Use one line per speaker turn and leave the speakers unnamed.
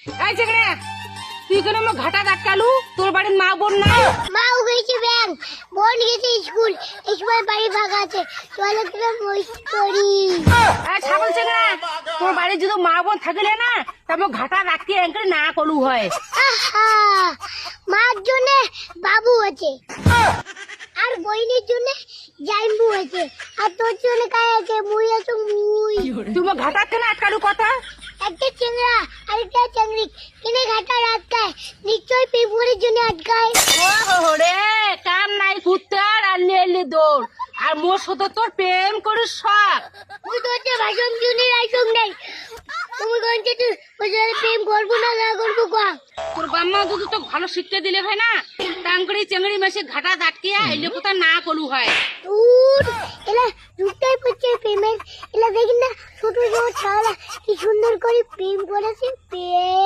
এই চেংড়া, তুই কেন আমার ঘাটা ধাক্কালু? তোর বাড়ির মা বোন নাই?
মা গেছে ব্যাংক, বোন গেছে স্কুল, এই সময় বাড়ি ফাঁকা আছে, চলো তোরা মস্তি করি।
এই ছাগল চেংড়া, তোর বাড়ির যদি মা বোন থাকলে না তবে ঘাটা ধাক্কে এঙ্কে না কলু হয়।
আহা, মার জন্য বাবু আছে, আর বইনের জন্য জাইম্বু আছে, আর তোর জন্য কায় আছে, মুই আছো মুই।
তুমি ঘাটা কেন আটকালু কথা?
একটা চিংড়া আরেকটা চিংড়ি কিনে ঘাটা আটকায়, নিশ্চয়ই পেপুরের জন্য আটকায়।
ও রে, কাম নাই কুত্তার আর নেলি দৌড়, আর মোর সাথে তোর প্রেম করে শখ।
মুই তো হচ্ছে ভাষণ শুনে রাইসং নাই, তুমি কোনটা তুই ওদের প্রেম করবো না না করবো কা?
তোর বাম্মা দুধ তো ভালো শিক্ষা দিলে ভাই না, টাঙ্গড়ি চেঙ্গড়ি মেশে ঘাটা ধাক্কিয়া এলে কোথা না কলু হয়।
দূর এলা দুটাই পড়ছে প্রেমের, এলা দেখি না ছোট ছোট ছাড়া কি সুন্দর করে প্রেম করেছে প্রেম।